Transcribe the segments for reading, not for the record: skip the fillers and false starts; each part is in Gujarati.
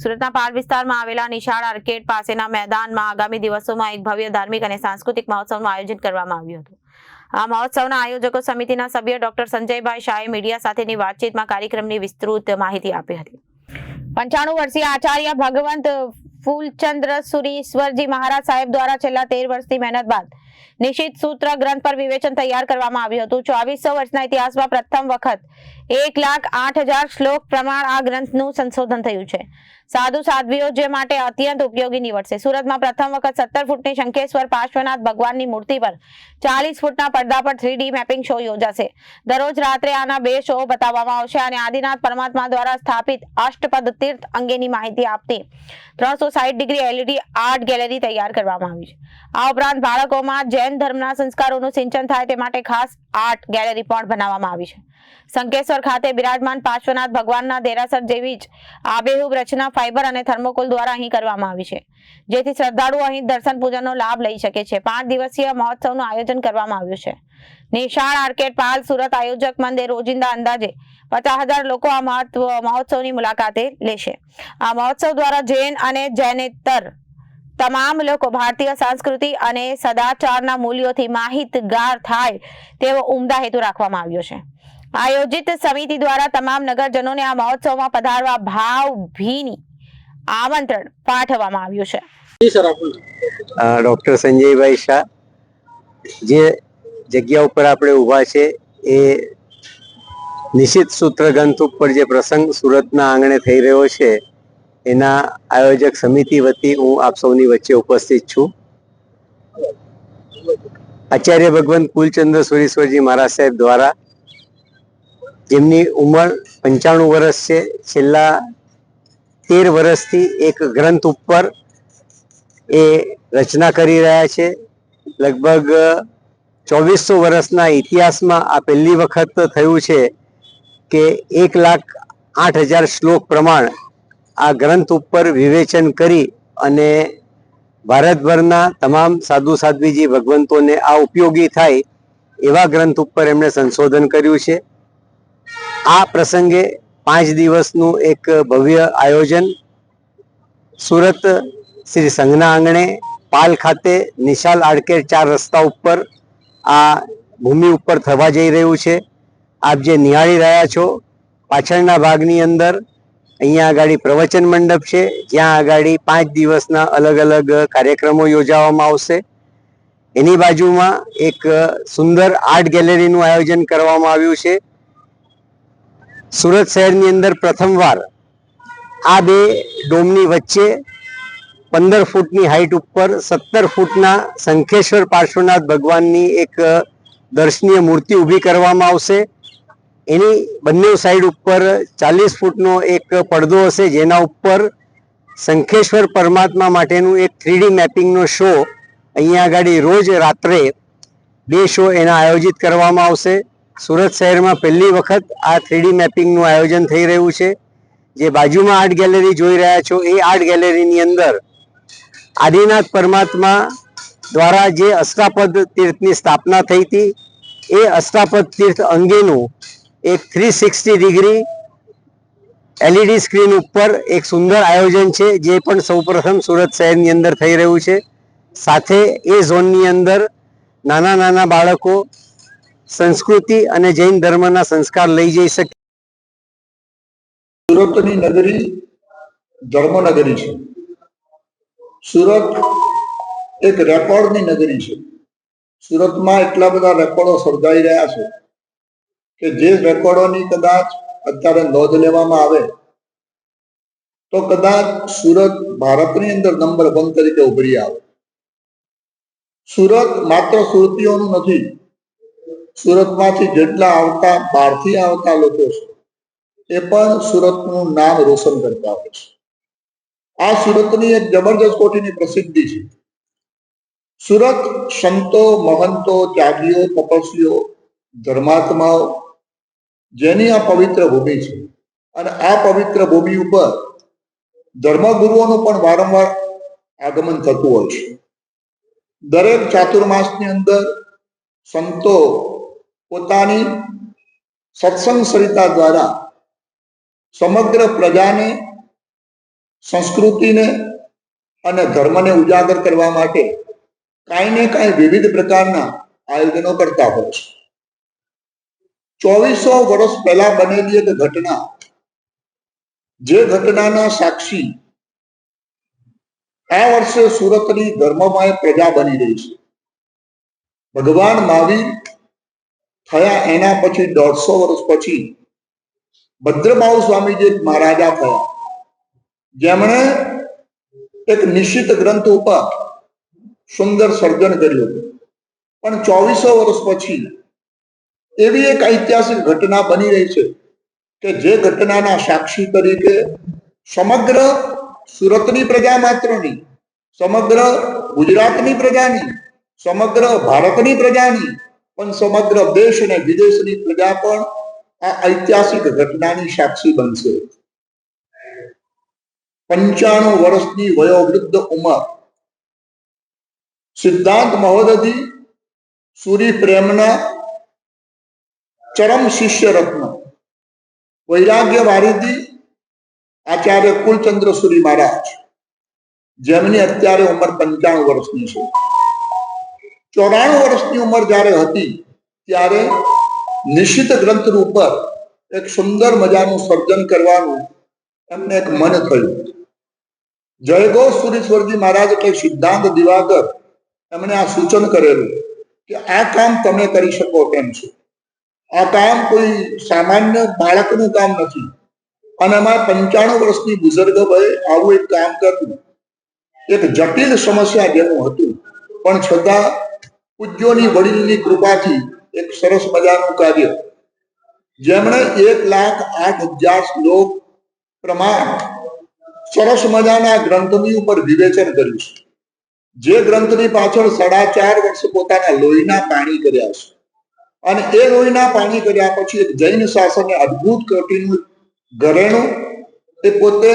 સુરતના પાલ વિસ્તારમાં આવેલા નિશાળ આર્કેડ પાસેના મેદાનમાં આગામી દિવસોમાં એક ભવ્ય ધાર્મિક અને સાંસ્કૃતિક મહોત્સવનું આયોજન કરવામાં આવ્યું હતું। આ મહોત્સવના આયોજકો સમિતિના સભ્ય ડોક્ટર સંજયભાઈ શાહે મીડિયા સાથેની વાતચીતમાં કાર્યક્રમની વિસ્તૃત માહિતી આપી હતી। 95 વર્ષીય આચાર્ય ભગવંત ફૂલચંદ્ર સુરીશ્વરજી મહારાજ સાહેબ દ્વારા છેલ્લા 13 વર્ષની મહેનત બાદ નિશ્ચિત સૂત્ર ગ્રંથ પર વિવેચન તૈયાર કરવામાં આવ્યું હતું। 2400 વર્ષના ઇતિહાસમાં પ્રથમ વખત 1,08,000 શ્લોક પ્રમાણ આ ગ્રંથનું સંશોધન થયું છે। સાધુ સાધ્વીઓ જે માટે અત્યંત ઉપયોગી નીવડશે। સુરતમાં પ્રથમ વખત 17 ફૂટની શંખેશ્વર પાર્શ્વનાથ ભગવાનની મૂર્તિ પર 40 ફૂટના પડદા પર 3D મેપિંગ શો યોજાશે। દરરોજ રાત્રે આના 2 શો બતાવવામાં આવશે અને આદિનાથ પરમાત્મા દ્વારા સ્થાપિત અષ્ટપદ તીર્થ અંગેની માહિતી આપતી 360 ડિગ્રી LED આર્ટ ગેલેરી તૈયાર કરવામાં આવી છે। આ ઉપરાંત બાળકોમાં જૈન ધર્મના સંસ્કારોનું સિંચન થાય તે માટે ખાસ આર્ટ ગેલેરી પણ બનાવવામાં આવી છે। શંખેશ્વર ખાતે બિરાજમાન પાર્શ્વનાથ ભગવાનના દેરાસર જેવી જ આબેહૂબ રચના ફાઇબર અને થર્મોકોલ દ્વારા અહીં કરવામાં આવી છે, જેથી શ્રદ્ધાળુઓ અહીં દર્શન પૂજનનો લાભ લઈ શકે છે। 5 દિવસીય મહોત્સવનું આયોજન કરવામાં આવ્યું છે। નિશાળ આર્કેડ પાલ સુરત આયોજક મંદિર રોજિંદા અંદાજે 50,000 લોકો આ મહોત્સવની મુલાકાતે લેશે। આ મહોત્સવ દ્વારા જૈન અને જૈનેતર તમામ લોકો ભારતીય સંસ્કૃતિ અને સદાચારના મૂલ્યોથી માહિતગાર થાય તેવો ઉમદા હેતુ રાખવામાં આવ્યો છે। આયોજિત સમિતિ દ્વારા તમામ નગરજનોને આ મહોત્સવમાં પધારવા ભાવભીની આમંત્રણ પાઠવવામાં આવ્યું છે। ડોક્ટર સંજયભાઈ શાહ, જે જગ્યા ઉપર આપણે ઊભા છે એ નિશ્ચિત સૂત્ર ગ્રંથ ઉપર જે પ્રસંગ સુરતના આંગણે થઈ રહ્યો છે એના આયોજક સમિતિ વતી હું આપ સૌની વચ્ચે ઉપસ્થિત છું। આચાર્ય ભગવંત ફૂલચંદ્ર સુરીશ્વરજી મહારાજ સાહેબ દ્વારા, જેમની ઉંમર 95 વર્ષ છે, છેલ્લા 13 વર્ષથી એક ગ્રંથ ઉપર એ રચના કરી રહ્યા છે। લગભગ 2400 વર્ષના ઇતિહાસમાં આ પહેલી વખત થયું છે કે 1,08,000 શ્લોક પ્રમાણ આ ગ્રંથ ઉપર વિવેચન કરી અને ભારતભરના તમામ સાધુ સાધ્વીજી ભગવંતોને આ ઉપયોગી થાય એવા ગ્રંથ ઉપર એમણે સંશોધન કર્યું છે। આ પ્રસંગે 5 દિવસનું એક ભવ્ય આયોજન સુરત શ્રી સંઘના આંગણે પાલ ખાતે નિશાળ આર્કેડ 4 રસ્તા ઉપર આ ભૂમિ ઉપર થવા જઈ રહ્યું છે। આપ જે નિહાળી રહ્યા છો પાછળના ભાગની અંદર અહીંયા આગળ પ્રવચન મંડપ છે, જ્યાં આગળ 5 દિવસના અલગ અલગ કાર્યક્રમો યોજવામાં આવશે। એની બાજુમાં એક સુંદર આર્ટ ગેલેરીનું આયોજન કરવામાં આવ્યું છે। સુરત શહેરની અંદર પ્રથમવાર આ 2 ડોમની વચ્ચે 15 ફૂટની હાઈટ ઉપર 17 ફૂટના શંખેશ્વર પાર્શ્વનાથ ભગવાનની એક દર્શનીય મૂર્તિ ઊભી કરવામાં આવશે। એની બંને સાઈડ ઉપર 40 ફૂટનો એક પડદો હશે, જેના ઉપર શંખેશ્વર પરમાત્મા માટેનું એક 3D મેપિંગનો શો અહીંયા આગળ રોજ રાત્રે 2 શો એના આયોજિત કરવામાં આવશે। સુરત શહેરમાં પહેલી વખત આ 3D મેપિંગનું આયોજન થઈ રહ્યું છે। જે બાજુમાં આર્ટ ગેલેરી જોઈ રહ્યા છો એ આર્ટ ગેલેરીની અંદર આદિનાથ પરમાત્મા દ્વારા જે અષ્ટાપદ તીર્થની સ્થાપના થઈ હતી એ અષ્ટાપદ તીર્થ અંગેનું એક 360 ડિગ્રી LED સ્ક્રીન ઉપર એક સુંદર આયોજન છે, જે પણ સૌપ્રથમ સુરત શહેરની અંદર થઈ રહ્યું છે। સાથે એ ઝોનની અંદર નાના નાના બાળકો સંસ્કૃતિ અને જૈન ધર્મના સંસ્કાર લઈ જઈ શકે। સુરતની નગરી ધર્મનગરી છે। સુરત એક રેકોર્ડની નગરી છે। સુરતમાં એટલા બધા રેકોર્ડો સર્જાઈ રહ્યા છે કે જે રેકોર્ડોની કદાચ અત્યારે નોંધ લેવામાં આવે તો કદાચ સુરત ભારતની અંદર નંબર 1 તરીકે ઉભરી આવે। સુરત માત્ર સુરતીઓનું નથી, સુરતમાંથી જેટલા આવતા બહારથી આવતા લોકો છે એ પણ સુરતનું નામ રોશન કરતા હોય છે। આ સુરતની એક જબરજસ્ત કોટીની પ્રસિદ્ધિ છે। સુરત સંતો, મહંતો, ત્યાગીઓ, તપસ્વીઓ, ધર્માત્માઓ જેની આ પવિત્ર ભૂમિ છે અને આ પવિત્ર ભૂમિ ઉપર ધર્મગુરુઓનું પણ વારંવાર આગમન થતું હોય છે। દરેક ચાતુર્માસની અંદર સંતો પોતાની સત્સંગ સરિતા દ્વારા સમગ્ર પ્રજાને સંસ્કૃતિને અને ધર્મને ઉજાગર કરવા માટે કાંઈ ને કાંઈ વિવિધ પ્રકારના આયોજનો કરતા હોય છે. 2400 વર્ષ પહેલા બનેલી એક ઘટના, જે ઘટનાના સાક્ષી આ વર્ષે સુરતની ધર્મમય પ્રજા બની રહી છે. ભગવાન મહાવીર થયા એના પછી 150 વર્ષ પછી ભદ્રબાહુ સ્વામીજી એક મહારાજા થયા, જેમણે એક નિશ્ચિત ગ્રંથ ઉપર સુંદર સર્જન કર્યું હતું. પણ 2400 વર્ષ પછી એવી એક ઐતિહાસિક ઘટના બની રહી છે કે જે ઘટનાના સાક્ષી તરીકે સમગ્ર સુરતની પ્રજા માત્ર નહીં, સમગ્ર ગુજરાતની પ્રજાની, સમગ્ર ભારતની પ્રજાની, પણ સમગ્ર દેશ અને વિદેશની પ્રજા પણ આ ઐતિહાસિક ઘટનાની સાક્ષી બનશે. 95 વર્ષની વયોવૃદ્ધ ઉંમર સિદ્ધાંત મહોદયજી સૂરી પ્રેમના ચરમ શિષ્ય રત્ન વૈરાગ્ય વારિધી આચાર્ય કુલચંદ્ર સુરી મહારાજ, જેમની અત્યારે ઉંમર 95 વર્ષની છે. 94 વર્ષની ઉંમર જ્યારે હતી ત્યારે નિશ્ચિત ગ્રંથ ઉપર એક સુંદર મજાનું સર્જન કરવાનું એમને એક મન થયું. જયઘોષ સુરીશ્વરજી મહારાજ એટલે સિદ્ધાંત દિવાકર, એમણે આ સૂચન કરેલું કે આ કામ તમે કરી શકો તેમ છો. આ કામ કોઈ સામાન્ય બાળકનું કામ નથી. અને એમાં 95 વર્ષની બુઝુર્ગ ભાઈ આવું એક કામ કરવું એક જટિલ સમસ્યા જેવું હતું, પણ છતાં પૂજ્યોની વડીલની કૃપાથી એક સરસ મજાનું કાર્ય, જેમણે 1,08,000 શ્લોક પ્રમાણ સરસ મજાના ગ્રંથની ઉપર વિવેચન કર્યું છે. જે ગ્રંથની પાછળ 4.5 વર્ષ પોતાના લોહીના પાણી કર્યા છે. અને એ લોહીના પાણી કર્યા પછી એક જૈન શાસને અદ્ભુત કોટીનું ઘરેણું એ પોતે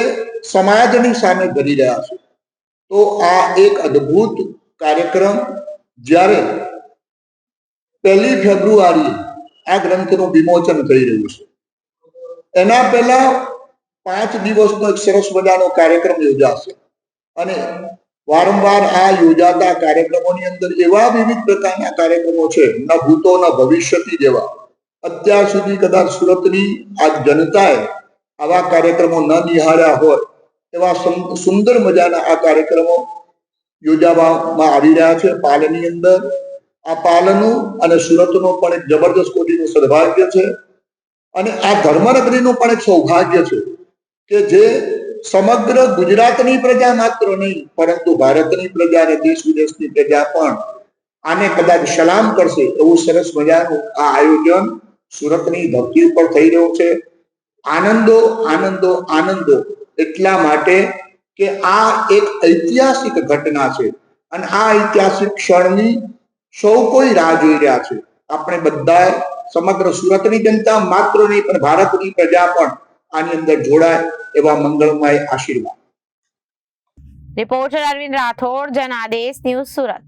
સમાજની સામે ધરી રહ્યા છે. તો આ એક અદ્ભુત કાર્યક્રમ જ્યારે 1 ફેબ્રુઆરીએ આ ગ્રંથનું વિમોચન થઈ રહ્યું છે, એના પહેલા 5 દિવસનો એક સરસ મજાનો કાર્યક્રમ યોજાશે. અને વારંવાર આ યોજાતા કાર્યક્રમોની અંદર એવા વિવિધ પ્રકારના કાર્યક્રમો છે, ન ભૂતો ન ભવિષ્યથી જેવા. અત્યાર સુધી કદાચ સુરતની આ જનતાએ આવા કાર્યક્રમો ન નિહાળ્યા હોય એવા સુંદર મજાના આ કાર્યક્રમો યોજાવામાં આવી રહ્યા છે. પાલની અંદર આ પાલનું અને સુરતનું પણ એક જબરદસ્ત કોટીનું સદભાગ્ય છે. અને આ ધર્મનગરીનું પણ એક સૌભાગ્ય છે કે જે સમગ્ર ગુજરાતની પ્રજા માત્ર નહીં, પરંતુ ભારતની પ્રજા અને દેશ વિદેશની પ્રજા પણ આને કદાચ સલામ કરશે એવું સરસ મજાનું આ આયોજન સુરતની ધરતી ઉપર થઈ રહ્યું છે. આનંદો આનંદો આનંદો એટલા માટે કે આ એક ઐતિહાસિક ઘટના છે અને આ ઐતિહાસિક ક્ષણની સૌ કોઈ રાહ જોઈ રહ્યા છે. આપણે બધા સમગ્ર સુરતની જનતા માત્ર નહીં, પણ ભારતની પ્રજા પણ આની અંદર જોડાય એવા મંગળમય આશીર્વાદ. Reporter Arvind Rathod, Janadesh news, Surat.